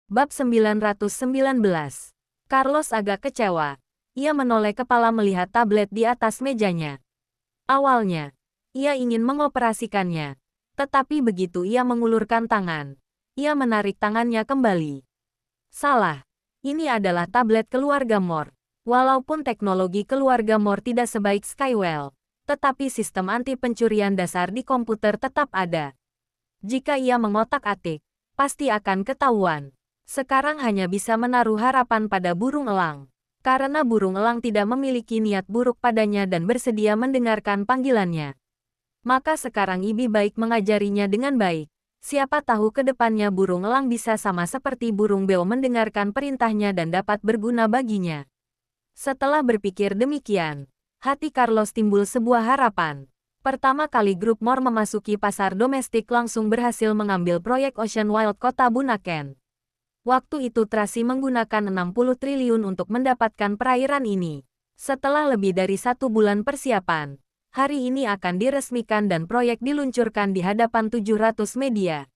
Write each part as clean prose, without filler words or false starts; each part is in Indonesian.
Bab 919. Carlos agak kecewa. Ia menoleh kepala melihat tablet di atas mejanya. Awalnya, ia ingin mengoperasikannya. Tetapi begitu ia mengulurkan tangan, ia menarik tangannya kembali. Salah. Ini adalah tablet keluarga Moore. Walaupun teknologi keluarga Moore tidak sebaik Skywell, tetapi sistem anti pencurian dasar di komputer tetap ada. Jika ia mengotak-atik, pasti akan ketahuan. Sekarang hanya bisa menaruh harapan pada burung elang. Karena burung elang tidak memiliki niat buruk padanya dan bersedia mendengarkan panggilannya. Maka sekarang lebih baik mengajarinya dengan baik. Siapa tahu ke depannya burung elang bisa sama seperti burung beo mendengarkan perintahnya dan dapat berguna baginya. Setelah berpikir demikian, hati Carlos timbul sebuah harapan. Pertama kali grup Moore memasuki pasar domestik langsung berhasil mengambil proyek Ocean Wild Kota Bunaken. Waktu itu Tracy menggunakan 60 triliun untuk mendapatkan perairan ini. Setelah lebih dari 1 bulan persiapan, hari ini akan diresmikan dan proyek diluncurkan di hadapan 700 media.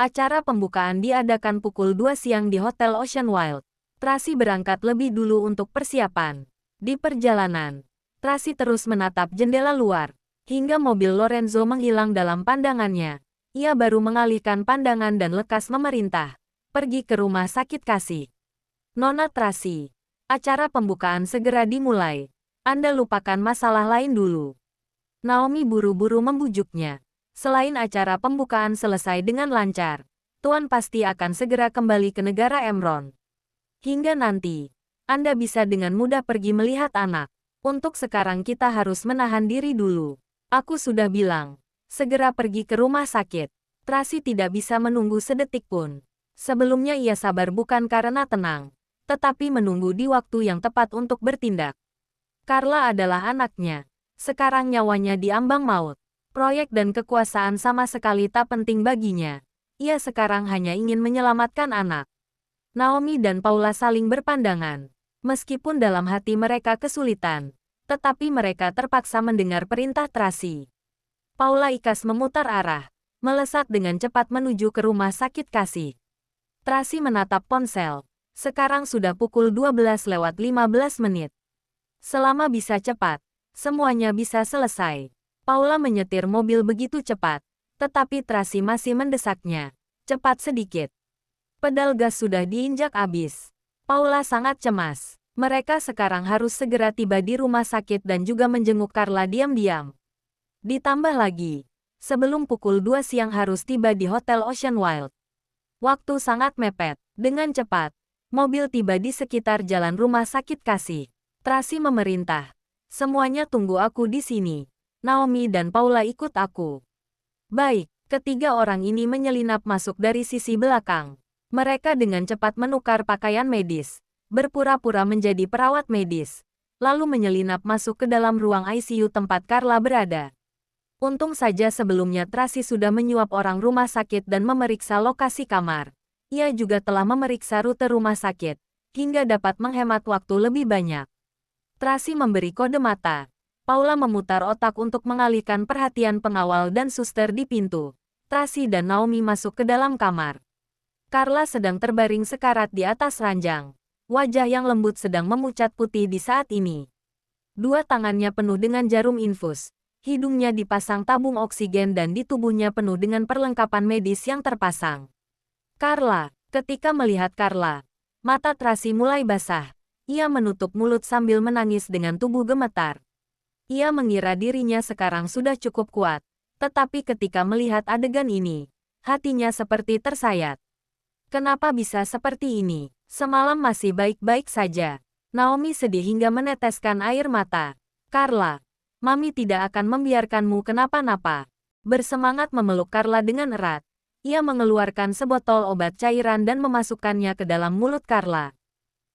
Acara pembukaan diadakan pukul 2 siang di Hotel Ocean Wild. Tracy berangkat lebih dulu untuk persiapan. Di perjalanan, Tracy terus menatap jendela luar, hingga mobil Lorenzo menghilang dalam pandangannya. Ia baru mengalihkan pandangan dan lekas memerintah. Pergi ke rumah sakit kasih. Nona Tracy, acara pembukaan segera dimulai. Anda lupakan masalah lain dulu. Naomi buru-buru membujuknya. Selain acara pembukaan selesai dengan lancar, Tuan pasti akan segera kembali ke negara Emron. Hingga nanti, Anda bisa dengan mudah pergi melihat anak. Untuk sekarang kita harus menahan diri dulu. Aku sudah bilang, segera pergi ke rumah sakit. Tracy tidak bisa menunggu sedetik pun. Sebelumnya ia sabar bukan karena tenang, tetapi menunggu di waktu yang tepat untuk bertindak. Carla adalah anaknya. Sekarang nyawanya diambang maut. Proyek dan kekuasaan sama sekali tak penting baginya. Ia sekarang hanya ingin menyelamatkan anak. Naomi dan Paula saling berpandangan. Meskipun dalam hati mereka kesulitan, tetapi mereka terpaksa mendengar perintah Tracy. Paula ikhlas memutar arah, melesat dengan cepat menuju ke rumah sakit kasih. Tracy menatap ponsel. Sekarang sudah pukul 12:15 menit. Selama bisa cepat, semuanya bisa selesai. Paula menyetir mobil begitu cepat, tetapi Tracy masih mendesaknya. Cepat sedikit. Pedal gas sudah diinjak habis. Paula sangat cemas. Mereka sekarang harus segera tiba di rumah sakit dan juga menjenguk Carla diam-diam. Ditambah lagi, sebelum pukul 2 siang harus tiba di Hotel Ocean Wild. Waktu sangat mepet. Dengan cepat, mobil tiba di sekitar jalan rumah sakit kasih. Tracy memerintah. Semuanya tunggu aku di sini. Naomi dan Paula ikut aku. Baik, ketiga orang ini menyelinap masuk dari sisi belakang. Mereka dengan cepat menukar pakaian medis, berpura-pura menjadi perawat medis, lalu menyelinap masuk ke dalam ruang ICU tempat Carla berada. Untung saja sebelumnya Tracy sudah menyuap orang rumah sakit dan memeriksa lokasi kamar. Ia juga telah memeriksa rute rumah sakit, hingga dapat menghemat waktu lebih banyak. Tracy memberi kode mata. Paula memutar otak untuk mengalihkan perhatian pengawal dan suster di pintu. Tracy dan Naomi masuk ke dalam kamar. Carla sedang terbaring sekarat di atas ranjang. Wajah yang lembut sedang memucat putih di saat ini. Dua tangannya penuh dengan jarum infus. Hidungnya dipasang tabung oksigen dan di tubuhnya penuh dengan perlengkapan medis yang terpasang. Carla, ketika melihat Carla, mata Tracy mulai basah. Ia menutup mulut sambil menangis dengan tubuh gemetar. Ia mengira dirinya sekarang sudah cukup kuat, tetapi ketika melihat adegan ini, hatinya seperti tersayat. Kenapa bisa seperti ini? Semalam masih baik-baik saja. Naomi sedih hingga meneteskan air mata. Carla, Mami tidak akan membiarkanmu kenapa-napa. Bersemangat memeluk Carla dengan erat. Ia mengeluarkan sebotol obat cairan dan memasukkannya ke dalam mulut Carla.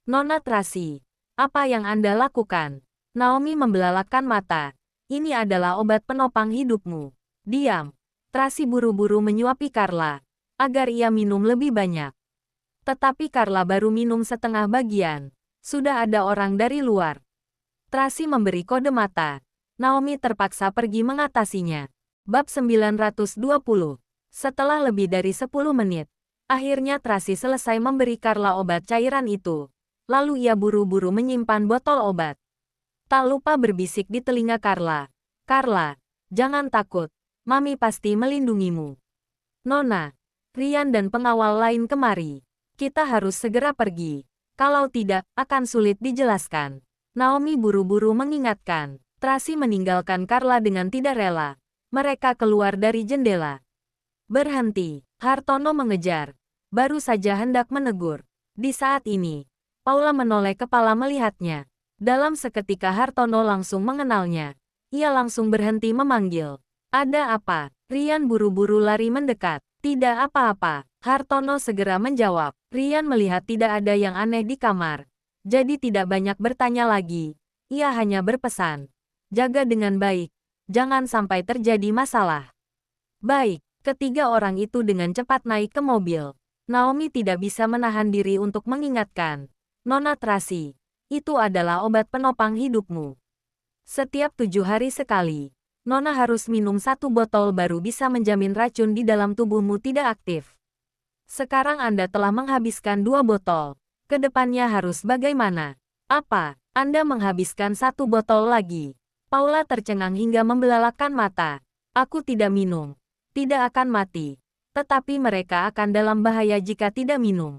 Nona Tracy, apa yang Anda lakukan? Naomi membelalakkan mata. Ini adalah obat penopang hidupmu. Diam. Tracy buru-buru menyuapi Carla, agar ia minum lebih banyak. Tetapi Carla baru minum setengah bagian. Sudah ada orang dari luar. Tracy memberi kode mata. Naomi terpaksa pergi mengatasinya. Bab 920. Setelah lebih dari 10 menit, Akhirnya Tracy selesai memberi Carla obat cairan itu. Lalu ia buru-buru menyimpan botol obat. Tak lupa berbisik di telinga Carla. Carla, jangan takut. Mami pasti melindungimu. Nona, Ryan dan pengawal lain kemari. Kita harus segera pergi. Kalau tidak, akan sulit dijelaskan. Naomi buru-buru mengingatkan. Tracy meninggalkan Carla dengan tidak rela. Mereka keluar dari jendela. Berhenti. Hartono mengejar. Baru saja hendak menegur. Di saat ini, Paula menoleh kepala melihatnya. Dalam seketika Hartono langsung mengenalnya. Ia langsung berhenti memanggil. Ada apa? Ryan buru-buru lari mendekat. Tidak apa-apa. Hartono segera menjawab. Ryan melihat tidak ada yang aneh di kamar. Jadi tidak banyak bertanya lagi. Ia hanya berpesan. Jaga dengan baik. Jangan sampai terjadi masalah. Baik. Ketiga orang itu dengan cepat naik ke mobil. Naomi tidak bisa menahan diri untuk mengingatkan. Nona Tracy, itu adalah obat penopang hidupmu. Setiap 7 hari sekali, Nona harus minum 1 botol baru bisa menjamin racun di dalam tubuhmu tidak aktif. Sekarang Anda telah menghabiskan 2 botol. Kedepannya harus bagaimana? Apa? Anda menghabiskan 1 botol lagi? Paula tercengang hingga membelalakkan mata. Aku tidak minum. Tidak akan mati. Tetapi mereka akan dalam bahaya jika tidak minum.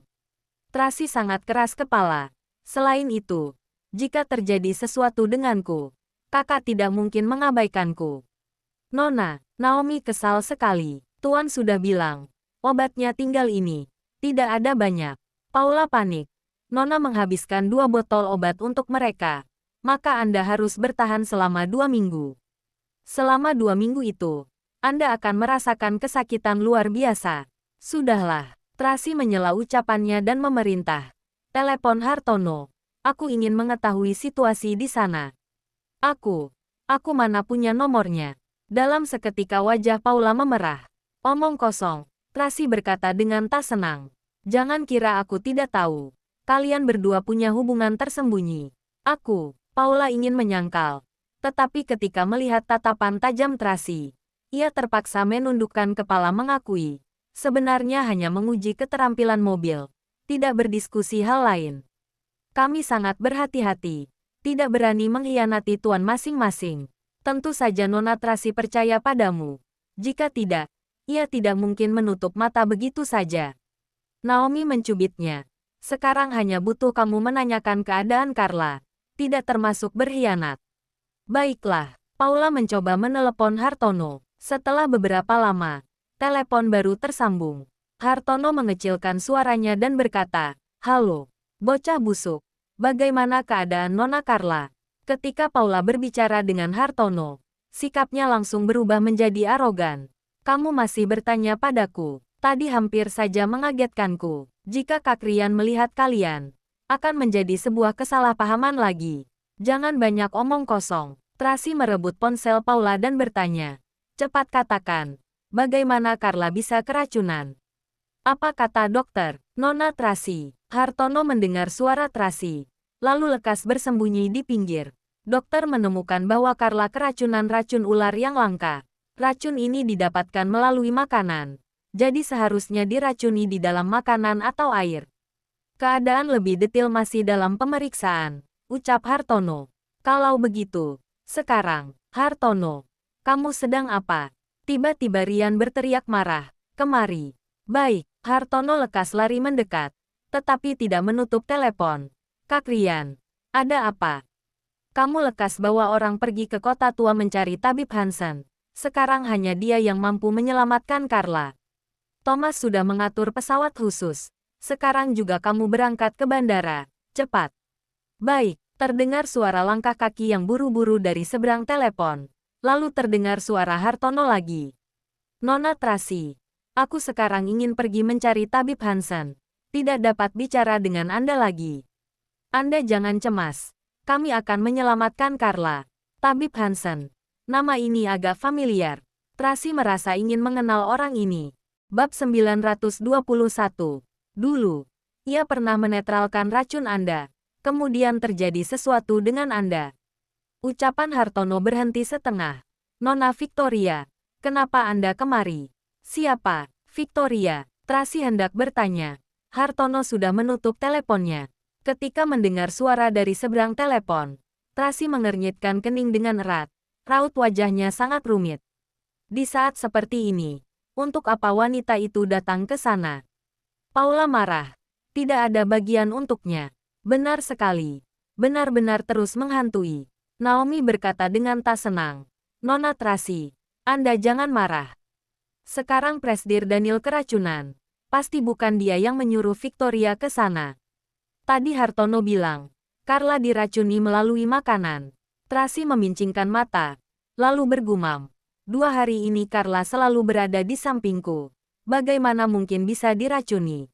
Tracy sangat keras kepala. Selain itu, jika terjadi sesuatu denganku, kakak tidak mungkin mengabaikanku. Nona, Naomi kesal sekali. Tuan sudah bilang, obatnya tinggal ini. Tidak ada banyak. Paula panik. Nona menghabiskan 2 botol obat untuk mereka. Maka Anda harus bertahan selama 2 minggu. Selama 2 minggu itu, Anda akan merasakan kesakitan luar biasa. Sudahlah, Tracy menyela ucapannya dan memerintah. Telepon Hartono. Aku ingin mengetahui situasi di sana. Aku mana punya nomornya. Dalam seketika wajah Paula memerah. Omong kosong, Tracy berkata dengan tak senang. Jangan kira aku tidak tahu. Kalian berdua punya hubungan tersembunyi. Paula ingin menyangkal. Tetapi ketika melihat tatapan tajam Tracy, ia terpaksa menundukkan kepala mengakui. Sebenarnya hanya menguji keterampilan mobil. Tidak berdiskusi hal lain. Kami sangat berhati-hati. Tidak berani mengkhianati tuan masing-masing. Tentu saja Nona Tracy percaya padamu. Jika tidak, ia tidak mungkin menutup mata begitu saja. Naomi mencubitnya. Sekarang hanya butuh kamu menanyakan keadaan Carla. Tidak termasuk berkhianat. Baiklah, Paula mencoba menelepon Hartono. Setelah beberapa lama, telepon baru tersambung. Hartono mengecilkan suaranya dan berkata, "Halo, bocah busuk. Bagaimana keadaan Nona Carla?" Ketika Paula berbicara dengan Hartono, sikapnya langsung berubah menjadi arogan. "Kamu masih bertanya padaku. Tadi hampir saja mengagetkanku. Jika Kak Ryan melihat kalian, akan menjadi sebuah kesalahpahaman lagi. Jangan banyak omong kosong." Tracy merebut ponsel Paula dan bertanya, "Cepat katakan, bagaimana Carla bisa keracunan? Apa kata dokter?" Nona Tracy. Hartono mendengar suara Tracy, lalu lekas bersembunyi di pinggir. Dokter menemukan bahwa Carla keracunan racun ular yang langka. Racun ini didapatkan melalui makanan. Jadi seharusnya diracuni di dalam makanan atau air. Keadaan lebih detail masih dalam pemeriksaan, ucap Hartono. Kalau begitu, sekarang, Hartono, kamu sedang apa? Tiba-tiba Ryan berteriak marah. Kemari. Baik, Hartono lekas lari mendekat, tetapi tidak menutup telepon. Kak Ryan, ada apa? Kamu lekas bawa orang pergi ke kota tua mencari tabib Hansen. Sekarang hanya dia yang mampu menyelamatkan Carla. Thomas sudah mengatur pesawat khusus. Sekarang juga kamu berangkat ke bandara. Cepat. Baik, terdengar suara langkah kaki yang buru-buru dari seberang telepon. Lalu terdengar suara Hartono lagi. Nona Tracy, aku sekarang ingin pergi mencari tabib Hansen. Tidak dapat bicara dengan Anda lagi. Anda jangan cemas. Kami akan menyelamatkan Carla. Tabib Hansen. Nama ini agak familiar. Tracy merasa ingin mengenal orang ini. Bab 921. Dulu, ia pernah menetralkan racun Anda. Kemudian terjadi sesuatu dengan Anda. Ucapan Hartono berhenti setengah. Nona Victoria, kenapa Anda kemari? Siapa? Victoria. Tracy hendak bertanya. Hartono sudah menutup teleponnya. Ketika mendengar suara dari seberang telepon, Tracy mengernyitkan kening dengan erat. Raut wajahnya sangat rumit. Di saat seperti ini, untuk apa wanita itu datang ke sana? Paula marah. Tidak ada bagian untuknya. Benar sekali. Benar-benar terus menghantui. Naomi berkata dengan tak senang. Nona Tracy, Anda jangan marah. Sekarang Presdir Daniel keracunan. Pasti bukan dia yang menyuruh Victoria ke sana. Tadi Hartono bilang, Carla diracuni melalui makanan. Tracy memincingkan mata, lalu bergumam. 2 hari ini Carla selalu berada di sampingku. Bagaimana mungkin bisa diracuni?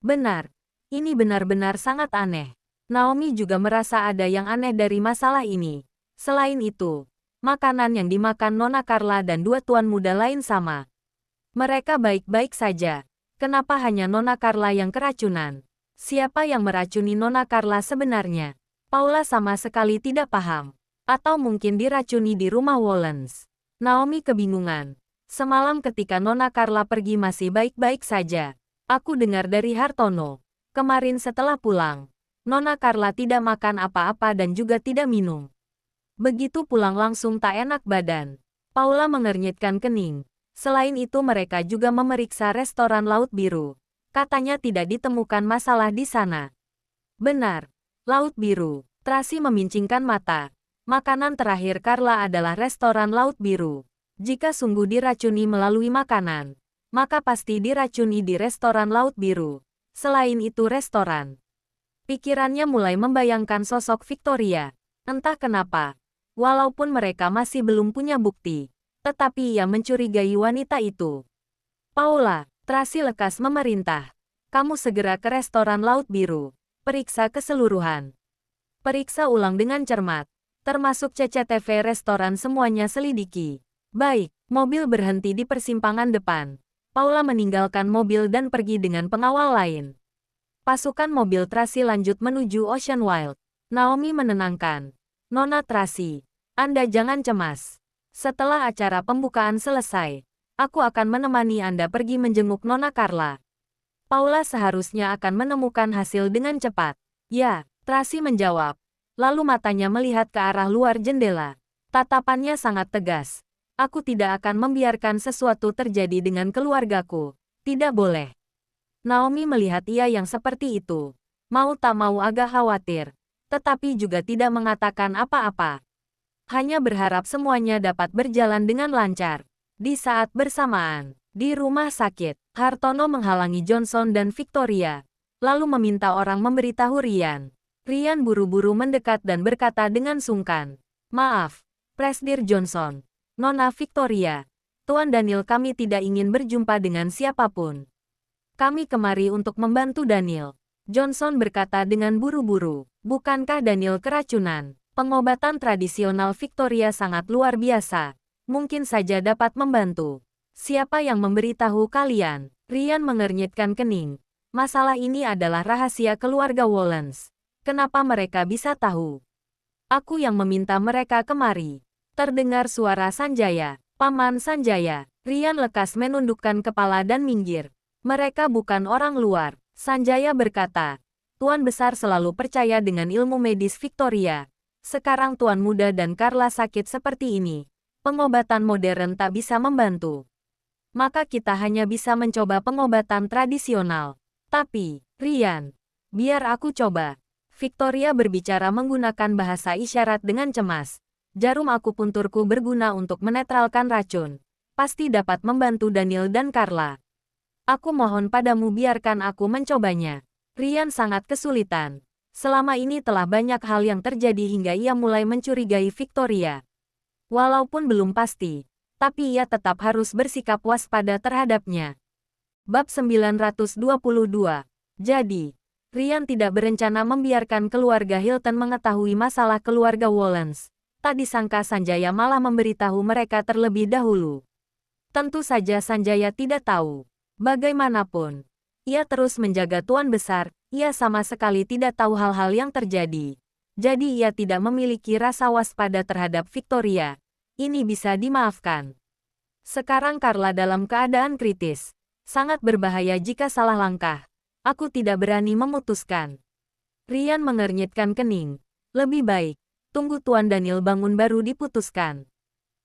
Benar, ini benar-benar sangat aneh. Naomi juga merasa ada yang aneh dari masalah ini. Selain itu, makanan yang dimakan Nona Carla dan 2 tuan muda lain sama. Mereka baik-baik saja. Kenapa hanya Nona Carla yang keracunan? Siapa yang meracuni Nona Carla sebenarnya? Paula sama sekali tidak paham. Atau mungkin diracuni di rumah Wollens. Naomi kebingungan. Semalam ketika Nona Carla pergi masih baik-baik saja. Aku dengar dari Hartono. Kemarin setelah pulang, Nona Carla tidak makan apa-apa dan juga tidak minum. Begitu pulang langsung tak enak badan. Paula mengernyitkan kening. Selain itu mereka juga memeriksa restoran Laut Biru. Katanya tidak ditemukan masalah di sana. Benar. Laut Biru. Tracy memincingkan mata. Makanan terakhir Carla adalah restoran Laut Biru. Jika sungguh diracuni melalui makanan, maka pasti diracuni di restoran Laut Biru. Selain itu restoran. Pikirannya mulai membayangkan sosok Victoria. Entah kenapa. Walaupun mereka masih belum punya bukti, tetapi ia mencurigai wanita itu. Paula, Tracy lekas memerintah. Kamu segera ke restoran Laut Biru. Periksa keseluruhan. Periksa ulang dengan cermat. Termasuk CCTV restoran semuanya selidiki. Baik, mobil berhenti di persimpangan depan. Paula meninggalkan mobil dan pergi dengan pengawal lain. Pasukan mobil Tracy lanjut menuju Ocean Wild. Naomi menenangkan. Nona Tracy, Anda jangan cemas. Setelah acara pembukaan selesai, aku akan menemani Anda pergi menjenguk Nona Carla. Paula seharusnya akan menemukan hasil dengan cepat. Ya, Tracy menjawab. Lalu matanya melihat ke arah luar jendela. Tatapannya sangat tegas. Aku tidak akan membiarkan sesuatu terjadi dengan keluargaku. Tidak boleh. Naomi melihat ia yang seperti itu. Mau tak mau agak khawatir. Tetapi juga tidak mengatakan apa-apa. Hanya berharap semuanya dapat berjalan dengan lancar. Di saat bersamaan, di rumah sakit, Hartono menghalangi Johnson dan Victoria, lalu meminta orang memberitahu Ryan. Ryan buru-buru mendekat dan berkata dengan sungkan, "Maaf, Presdir Johnson, Nona Victoria, Tuan Daniel kami tidak ingin berjumpa dengan siapapun. Kami kemari untuk membantu Daniel." Johnson berkata dengan buru-buru, "Bukankah Daniel keracunan? Pengobatan tradisional Victoria sangat luar biasa. Mungkin saja dapat membantu. Siapa yang memberitahu kalian?" Ryan mengernyitkan kening. Masalah ini adalah rahasia keluarga Wollens. Kenapa mereka bisa tahu? Aku yang meminta mereka kemari. Terdengar suara Sanjaya. Paman Sanjaya. Ryan lekas menundukkan kepala dan minggir. Mereka bukan orang luar. Sanjaya berkata, Tuan Besar selalu percaya dengan ilmu medis Victoria. Sekarang Tuan Muda dan Carla sakit seperti ini. Pengobatan modern tak bisa membantu. Maka kita hanya bisa mencoba pengobatan tradisional. Tapi, Ryan, biar aku coba. Victoria berbicara menggunakan bahasa isyarat dengan cemas. Jarum akupunturku berguna untuk menetralkan racun. Pasti dapat membantu Daniel dan Carla. Aku mohon padamu biarkan aku mencobanya. Ryan sangat kesulitan. Selama ini telah banyak hal yang terjadi hingga ia mulai mencurigai Victoria. Walaupun belum pasti, tapi ia tetap harus bersikap waspada terhadapnya. Bab 922. Jadi, Ryan tidak berencana membiarkan keluarga Hilton mengetahui masalah keluarga Wollens. Tak disangka Sanjaya malah memberitahu mereka terlebih dahulu. Tentu saja Sanjaya tidak tahu. Bagaimanapun, ia terus menjaga Tuan Besar. Ia sama sekali tidak tahu hal-hal yang terjadi. Jadi ia tidak memiliki rasa waspada terhadap Victoria. Ini bisa dimaafkan. Sekarang Carla dalam keadaan kritis. Sangat berbahaya jika salah langkah. Aku tidak berani memutuskan. Rian mengernyitkan kening. Lebih baik, tunggu Tuan Daniel bangun baru diputuskan.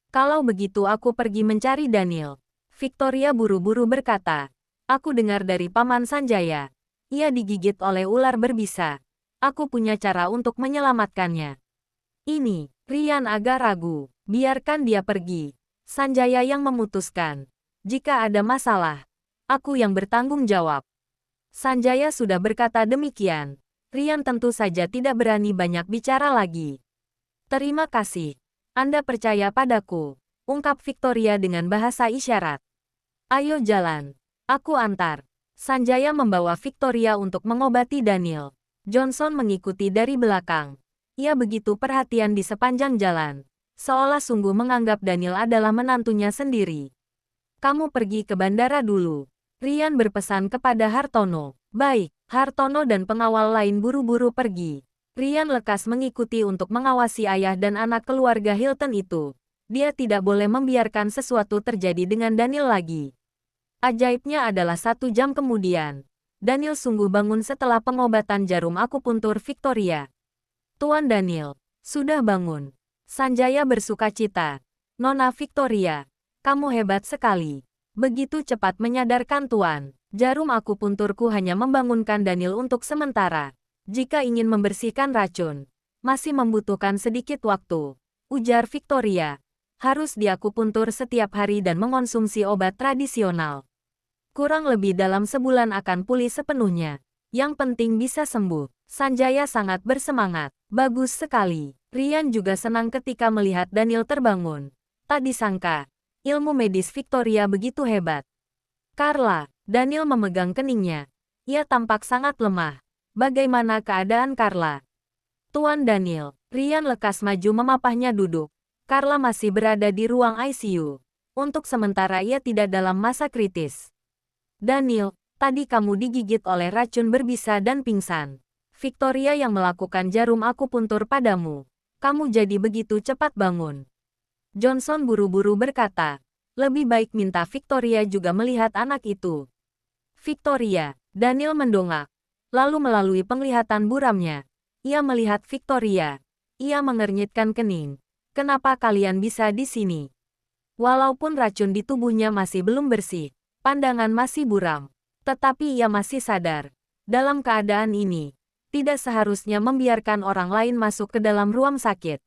Kalau begitu aku pergi mencari Daniel. Victoria buru-buru berkata. Aku dengar dari Paman Sanjaya. Ia digigit oleh ular berbisa. Aku punya cara untuk menyelamatkannya. Ini, Rian agak ragu. Biarkan dia pergi. Sanjaya yang memutuskan. Jika ada masalah, aku yang bertanggung jawab. Sanjaya sudah berkata demikian. Rian tentu saja tidak berani banyak bicara lagi. Terima kasih. Anda percaya padaku, ungkap Victoria dengan bahasa isyarat. Ayo jalan. Aku antar. Sanjaya membawa Victoria untuk mengobati Daniel. Johnson mengikuti dari belakang. Ia begitu perhatian di sepanjang jalan. Seolah sungguh menganggap Daniel adalah menantunya sendiri. Kamu pergi ke bandara dulu. Rian berpesan kepada Hartono. Baik, Hartono dan pengawal lain buru-buru pergi. Rian lekas mengikuti untuk mengawasi ayah dan anak keluarga Hilton itu. Dia tidak boleh membiarkan sesuatu terjadi dengan Daniel lagi. Ajaibnya adalah 1 jam kemudian. Daniel sungguh bangun setelah pengobatan jarum akupuntur Victoria. Tuan Daniel, sudah bangun. Sanjaya bersukacita. Nona Victoria, kamu hebat sekali. Begitu cepat menyadarkan Tuan. Jarum akupunturku hanya membangunkan Daniel untuk sementara. Jika ingin membersihkan racun, masih membutuhkan sedikit waktu. Ujar Victoria. Harus diakupuntur setiap hari dan mengonsumsi obat tradisional. Kurang lebih dalam sebulan akan pulih sepenuhnya. Yang penting bisa sembuh. Sanjaya sangat bersemangat. Bagus sekali. Rian juga senang ketika melihat Daniel terbangun. Tak disangka, ilmu medis Victoria begitu hebat. Carla, Daniel memegang keningnya. Ia tampak sangat lemah. Bagaimana keadaan Carla? Tuan Daniel, Rian lekas maju memapahnya duduk. Carla masih berada di ruang ICU. Untuk sementara ia tidak dalam masa kritis. Daniel, tadi kamu digigit oleh racun berbisa dan pingsan. Victoria yang melakukan jarum akupuntur padamu. Kamu jadi begitu cepat bangun. Johnson buru-buru berkata. Lebih baik minta Victoria juga melihat anak itu. Victoria, Daniel mendongak. Lalu melalui penglihatan buramnya, ia melihat Victoria. Ia mengernyitkan kening. Kenapa kalian bisa di sini? Walaupun racun di tubuhnya masih belum bersih, pandangan masih buram. Tetapi ia masih sadar. Dalam keadaan ini, tidak seharusnya membiarkan orang lain masuk ke dalam ruang sakit.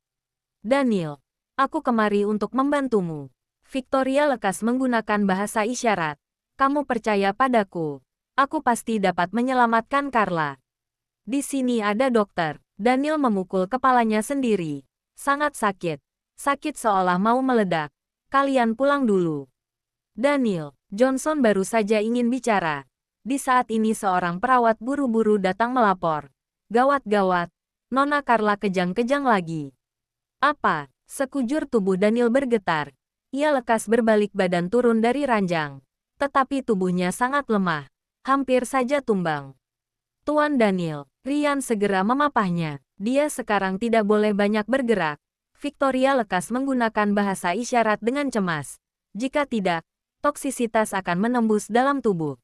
Daniel, aku kemari untuk membantumu. Victoria lekas menggunakan bahasa isyarat. Kamu percaya padaku. Aku pasti dapat menyelamatkan Carla. Di sini ada dokter. Daniel memukul kepalanya sendiri. Sangat sakit. Sakit seolah mau meledak. Kalian pulang dulu. Daniel, Johnson baru saja ingin bicara. Di saat ini seorang perawat buru-buru datang melapor. Gawat-gawat. Nona Carla kejang-kejang lagi. Apa? Sekujur tubuh Daniel bergetar. Ia lekas berbalik badan turun dari ranjang. Tetapi tubuhnya sangat lemah. Hampir saja tumbang. Tuan Daniel, Rian segera memapahnya. Dia sekarang tidak boleh banyak bergerak. Victoria lekas menggunakan bahasa isyarat dengan cemas. Jika tidak, toksisitas akan menembus dalam tubuh.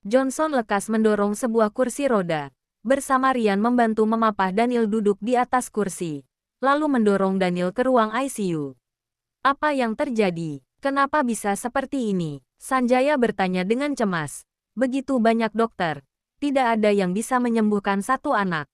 Johnson lekas mendorong sebuah kursi roda. Bersama Rian membantu memapah Daniel duduk di atas kursi. Lalu mendorong Daniel ke ruang ICU. Apa yang terjadi? Kenapa bisa seperti ini? Sanjaya bertanya dengan cemas. Begitu banyak dokter. Tidak ada yang bisa menyembuhkan satu anak.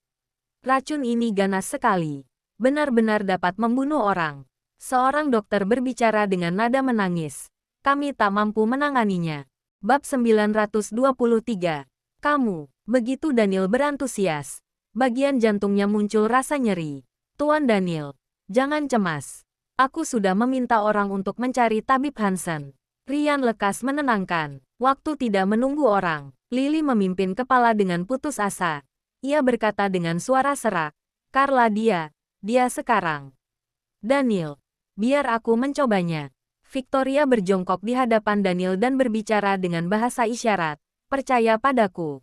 Racun ini ganas sekali. Benar-benar dapat membunuh orang. Seorang dokter berbicara dengan nada menangis. Kami tak mampu menanganinya. Bab 923. Kamu, begitu Daniel berantusias. Bagian jantungnya muncul rasa nyeri. Tuan Daniel, jangan cemas. Aku sudah meminta orang untuk mencari tabib Hansen. Rian lekas menenangkan. Waktu tidak menunggu orang. Lily memimpin kepala dengan putus asa. Ia berkata dengan suara serak. Carla dia sekarang. Daniel, biar aku mencobanya. Victoria berjongkok di hadapan Daniel dan berbicara dengan bahasa isyarat. Percaya padaku.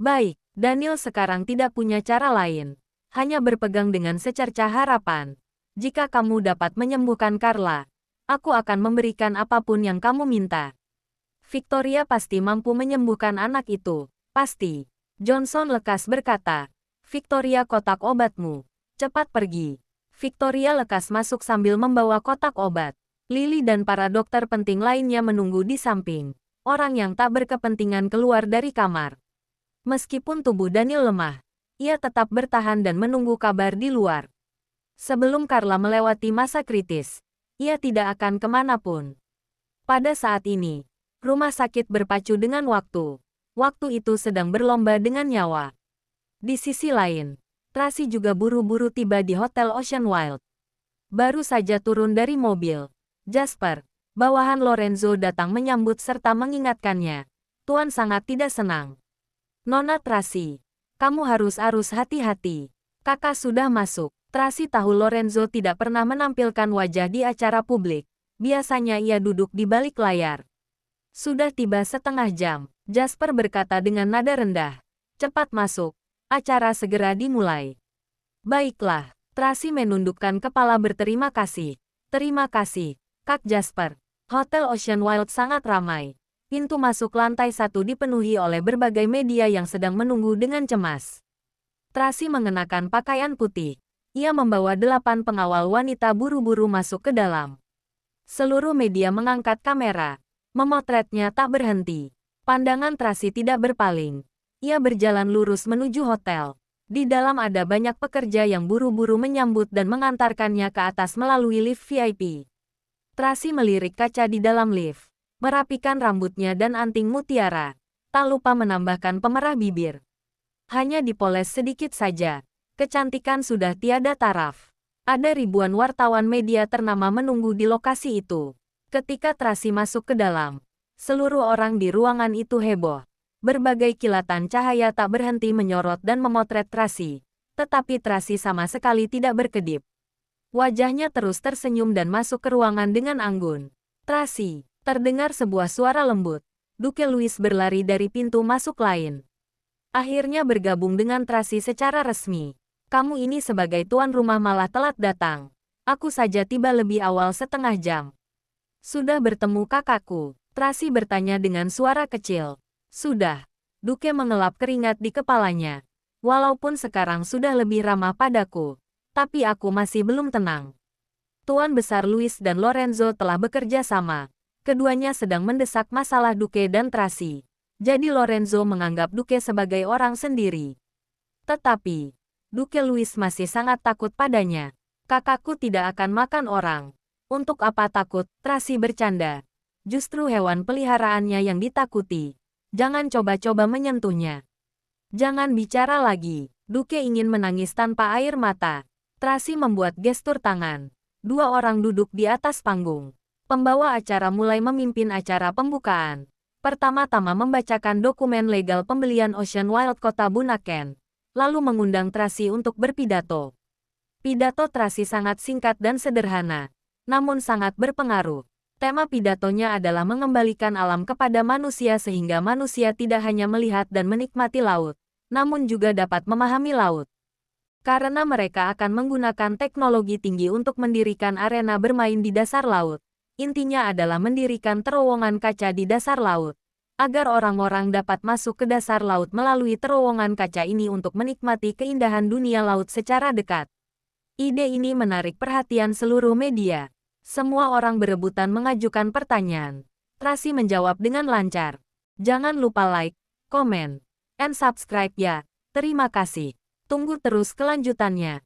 Baik, Daniel sekarang tidak punya cara lain. Hanya berpegang dengan secercah harapan. Jika kamu dapat menyembuhkan Carla, aku akan memberikan apapun yang kamu minta. Victoria pasti mampu menyembuhkan anak itu. Pasti. Johnson lekas berkata. Victoria, kotak obatmu. Cepat pergi. Victoria lekas masuk sambil membawa kotak obat. Lily dan para dokter penting lainnya menunggu di samping. Orang yang tak berkepentingan keluar dari kamar. Meskipun tubuh Daniel lemah, ia tetap bertahan dan menunggu kabar di luar. Sebelum Carla melewati masa kritis, ia tidak akan kemanapun. Pada saat ini, rumah sakit berpacu dengan waktu. Waktu itu sedang berlomba dengan nyawa. Di sisi lain, Tracy juga buru-buru tiba di Hotel Ocean Wild. Baru saja turun dari mobil, Jasper, bawahan Lorenzo datang menyambut serta mengingatkannya. Tuan sangat tidak senang. Nona Tracy, kamu harus hati-hati. Kakak sudah masuk. Tracy tahu Lorenzo tidak pernah menampilkan wajah di acara publik. Biasanya ia duduk di balik layar. Sudah tiba setengah jam, Jasper berkata dengan nada rendah. Cepat masuk, acara segera dimulai. Baiklah, Tracy menundukkan kepala berterima kasih. Terima kasih, Kak Jasper. Hotel Ocean Wild sangat ramai. Pintu masuk lantai 1 dipenuhi oleh berbagai media yang sedang menunggu dengan cemas. Tracy mengenakan pakaian putih. Ia membawa 8 pengawal wanita buru-buru masuk ke dalam. Seluruh media mengangkat kamera. Memotretnya tak berhenti. Pandangan Tracy tidak berpaling. Ia berjalan lurus menuju hotel. Di dalam ada banyak pekerja yang buru-buru menyambut dan mengantarkannya ke atas melalui lift VIP. Tracy melirik kaca di dalam lift, merapikan rambutnya dan anting mutiara. Tak lupa menambahkan pemerah bibir. Hanya dipoles sedikit saja. Kecantikan sudah tiada taraf. Ada ribuan wartawan media ternama menunggu di lokasi itu. Ketika Tracy masuk ke dalam, seluruh orang di ruangan itu heboh. Berbagai kilatan cahaya tak berhenti menyorot dan memotret Tracy. Tetapi Tracy sama sekali tidak berkedip. Wajahnya terus tersenyum dan masuk ke ruangan dengan anggun. Tracy, terdengar sebuah suara lembut. Duke Louis berlari dari pintu masuk lain. Akhirnya bergabung dengan Tracy secara resmi. Kamu ini sebagai tuan rumah malah telat datang. Aku saja tiba lebih awal setengah jam. Sudah bertemu kakakku? Tracy bertanya dengan suara kecil. Sudah. Duke mengelap keringat di kepalanya. Walaupun sekarang sudah lebih ramah padaku, tapi aku masih belum tenang. Tuan Besar Louis dan Lorenzo telah bekerja sama. Keduanya sedang mendesak masalah Duke dan Tracy. Jadi Lorenzo menganggap Duke sebagai orang sendiri. Tetapi, Duke Louis masih sangat takut padanya. Kakakku tidak akan makan orang. Untuk apa takut? Tracy bercanda. Justru hewan peliharaannya yang ditakuti. Jangan coba-coba menyentuhnya. Jangan bicara lagi. Duke ingin menangis tanpa air mata. Tracy membuat gestur tangan. 2 orang duduk di atas panggung. Pembawa acara mulai memimpin acara pembukaan. Pertama-tama membacakan dokumen legal pembelian Ocean Wild Kota Bunaken. Lalu mengundang Tracy untuk berpidato. Pidato Tracy sangat singkat dan sederhana, namun sangat berpengaruh. Tema pidatonya adalah mengembalikan alam kepada manusia sehingga manusia tidak hanya melihat dan menikmati laut, namun juga dapat memahami laut. Karena mereka akan menggunakan teknologi tinggi untuk mendirikan arena bermain di dasar laut. Intinya adalah mendirikan terowongan kaca di dasar laut, agar orang-orang dapat masuk ke dasar laut melalui terowongan kaca ini untuk menikmati keindahan dunia laut secara dekat. Ide ini menarik perhatian seluruh media. Semua orang berebutan mengajukan pertanyaan. Tracy menjawab dengan lancar. Jangan lupa like, comment, and subscribe ya. Terima kasih. Tunggu terus kelanjutannya.